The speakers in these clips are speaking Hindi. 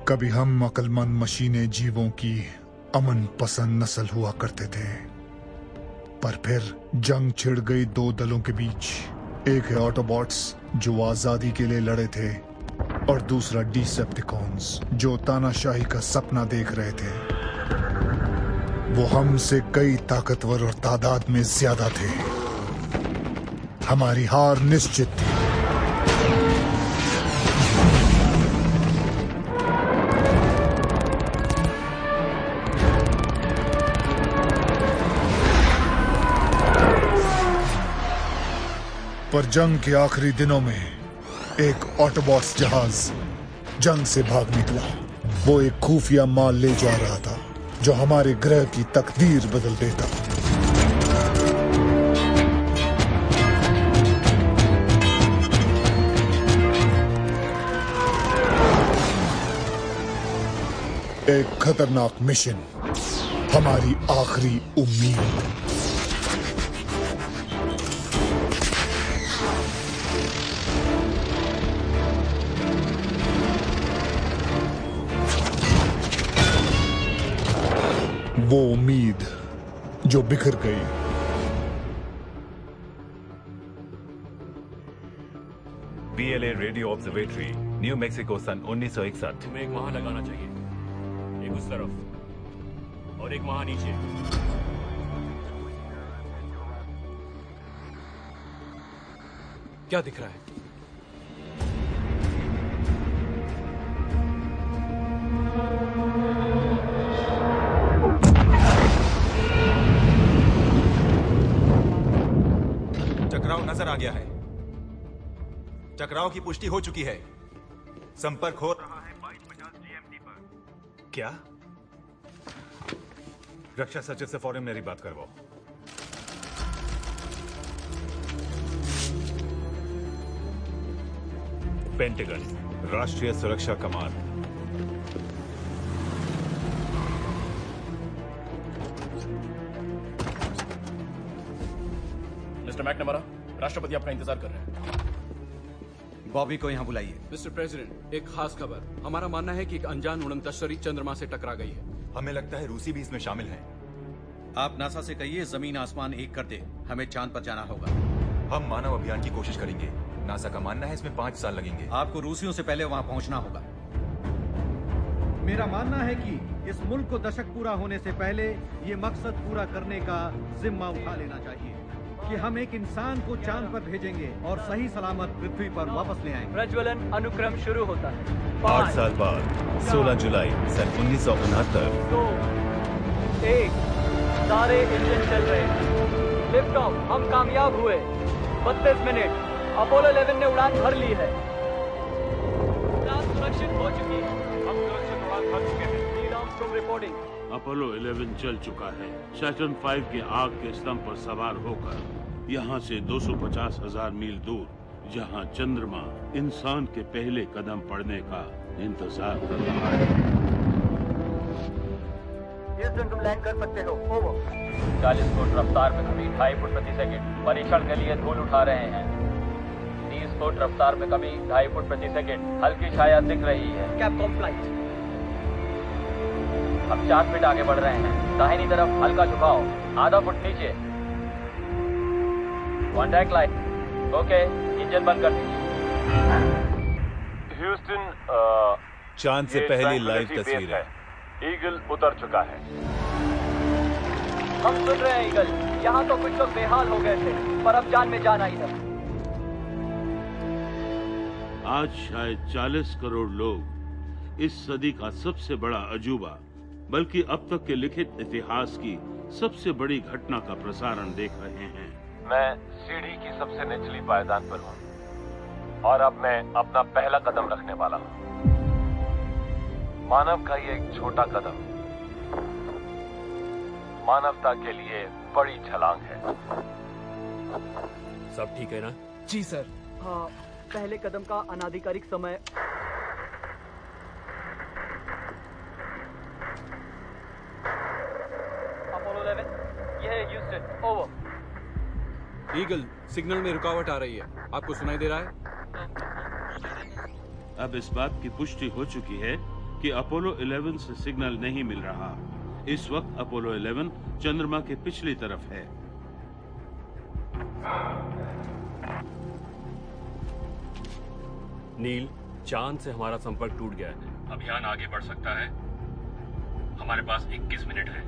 कभी हम अक्लमंद मशीनें जीवों की अमन पसंद नस्ल हुआ करते थे, पर फिर जंग छिड़ गई दो दलों के बीच। एक है ऑटोबॉट्स जो आजादी के लिए लड़े थे, और दूसरा डिसेप्टिकॉन्स जो तानाशाही का सपना देख रहे थे। वो हमसे कई ताकतवर और तादाद में ज्यादा थे। हमारी हार निश्चित थी। पर जंग के आखिरी दिनों में एक ऑटोबॉट्स जहाज जंग से भाग निकला। वो एक खुफिया माल ले जा रहा था जो हमारे ग्रह की तकदीर बदल देता। एक खतरनाक मिशन, हमारी आखिरी उम्मीद। वो उम्मीद जो बिखर गई। BLA radio observatory, New Mexico, सन 1961। तुम्हें एक वहां लगाना चाहिए, एक उस तरफ और एक वहां नीचे। क्या दिख रहा है? टकराव नजर आ गया है। टकराव की पुष्टि हो चुकी है। संपर्क हो रहा है 2250 GMT पर। क्या? रक्षा सचिव से फौरन मेरी बात करवाओ। पेंटागन, राष्ट्रीय सुरक्षा कमान। मिस्टर मैकनमरा, राष्ट्रपति आपका इंतजार कर रहे हैं। बॉबी को यहां बुलाइए। मिस्टर प्रेसिडेंट, एक खास खबर। हमारा मानना है कि एक अनजान उड़न तश्तरी चंद्रमा से टकरा गई है। हमें लगता है रूसी भी इसमें शामिल हैं। आप नासा से कहिए जमीन आसमान एक कर दे। हमें चांद पर जाना होगा। हम मानव अभियान की कोशिश करेंगे। नासा का मानना है इसमें 5 साल लगेंगे। आपको रूसियों से पहले वहां पहुंचना होगा। मेरा मानना है कि इस मुल्क को दशक पूरा होने से पहले ये मकसद पूरा करने का जिम्मा उठा लेना चाहिए कि हम एक इंसान को चांद पर भेजेंगे और सही सलामत पृथ्वी पर वापस ले आएंगे। प्रज्वलन अनुक्रम शुरू होता है। 8 साल बाद 16 जुलाई सन 1969। 2, 1, सारे इंजन चल रहे हैं। लिफ्ट ऑफ, हम कामयाब हुए। 32 मिनट, अपोलो 11 ने उड़ान भर ली है। उड़ान सुरक्षित हो चुकी है। हम सुरक्षित उड़ान भर चुके हैं। Neil Armstrong reporting. अपोलो 11 चल चुका है। सैटर्न 5 के आग के स्तंभ पर सवार होकर यहाँ से 250,000 मील दूर, जहाँ चंद्रमा इंसान के पहले कदम पड़ने का इंतजार कर रहा है। ह्यूस्टन, तुम लैंड कर सकते हो। ओवर। 40 फुट रफ्तार में कमी, 2.5 फुट प्रति सेकंड। परीक्षण के लिए धूल उठा रहे हैं। 30 फुट रफ्तार में कमी, 2.5 फुट प्रति सेकंड। हल्की छाया दिख रही है। कैप्कॉम फ्लाइट। हम 4 फीट आगे बढ़ रहे हैं। दाहिनी तरफ हल्का झुकाव, आधा फुट नीचे। Contact light. ओके, इंजन बंद कर दीजिए। ह्यूस्टन, चांद से पहली लाइव तस्वीर है। ईगल उतर चुका है। हम सुन रहे हैं ईगल। यहाँ तो कुछ लोग बेहाल हो गए थे, पर अब जान में जान आई है। आज शायद 40 करोड़ लोग इस सदी का सबसे बड़ा अजूबा, बल्कि अब तक के लिखित इतिहास की सबसे बड़ी घटना का प्रसारण देख रहे हैं। मैं सीढ़ी की सबसे निचली पायदान पर हूँ और अब मैं अपना पहला कदम रखने वाला हूँ। मानव का ये एक छोटा कदम मानवता के लिए बड़ी छलांग है। सब ठीक है ना? जी सर। हाँ, पहले कदम का अनाधिकारिक समय। अपोलो 11, यह है ह्यूस्टन। ओवर। ईगल, सिग्नल में रुकावट आ रही है। आपको सुनाई दे रहा है? अब इस बात की पुष्टि हो चुकी है कि अपोलो 11 से सिग्नल नहीं मिल रहा। इस वक्त अपोलो 11 चंद्रमा के पिछली तरफ है। नील, चांद से हमारा संपर्क टूट गया है। अभियान आगे बढ़ सकता है। हमारे पास 21 मिनट है।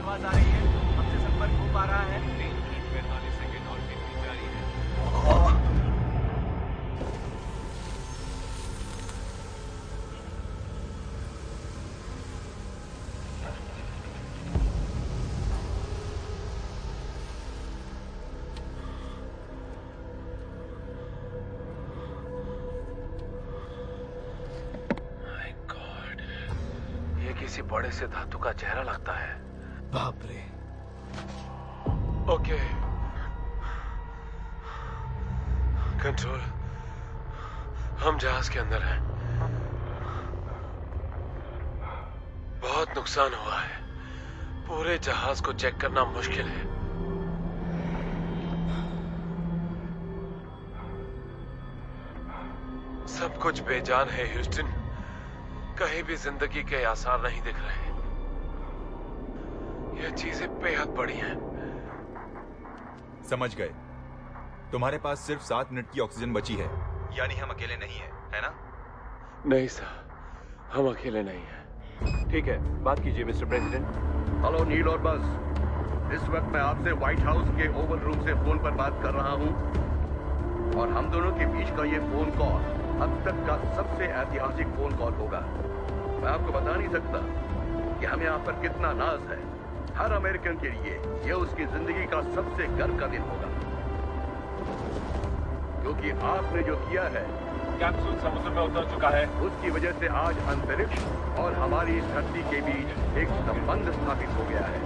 आवाज आ रही है, हमसे संपर्क हो पा रहा है। 3 मिनट 45 सेकेंड और गिनती जारी है। माय गॉड, ये किसी बड़े से धातु का चेहरा लगता है। बाप रे। ओके, कंट्रोल, हम जहाज के अंदर हैं। बहुत नुकसान हुआ है। पूरे जहाज को चेक करना मुश्किल है। सब कुछ बेजान है ह्यूस्टन। कहीं भी जिंदगी के आसार नहीं दिख रहे। ये चीजें बेहद बड़ी हैं। समझ गए। तुम्हारे पास सिर्फ 7 मिनट की ऑक्सीजन बची है, यानी हम अकेले नहीं हैं, है ना? नहीं सर, हम अकेले नहीं हैं। ठीक है, बात कीजिए मिस्टर प्रेसिडेंट। हेलो नील और बस, इस वक्त मैं आपसे व्हाइट हाउस के ओवल रूम से फोन पर बात कर रहा हूं और हम दोनों के बीच का ये फोन कॉल अब तक का सबसे ऐतिहासिक फोन कॉल होगा। मैं आपको बता नहीं सकता कि हमें आप पर कितना नाज है। हर अमेरिकन के लिए ये उसकी जिंदगी का सबसे गर्व का दिन होगा, क्योंकि आपने जो किया है, कैप्सूल समुद्र में उतर चुका है। उसकी वजह से आज अंतरिक्ष और हमारी इस धरती के बीच एक संबंध स्थापित हो गया है।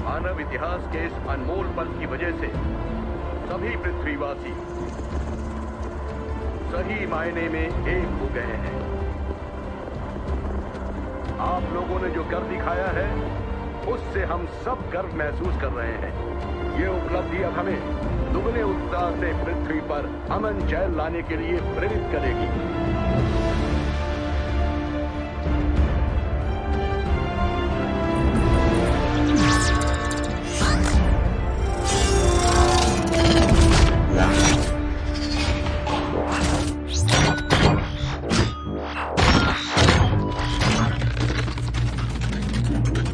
मानव इतिहास के इस अनमोल पल की वजह से सभी पृथ्वीवासी सही मायने में एक हो गए हैं। आप लोगों ने जो गर्व दिखाया है, उससे हम सब गर्व महसूस कर रहे हैं। ये उपलब्धि अब हमें दुगने उत्साह से पृथ्वी पर अमन चैन लाने के लिए प्रेरित करेगी।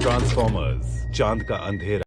ट्रांसफॉर्मर्स, चांद का अंधेरा।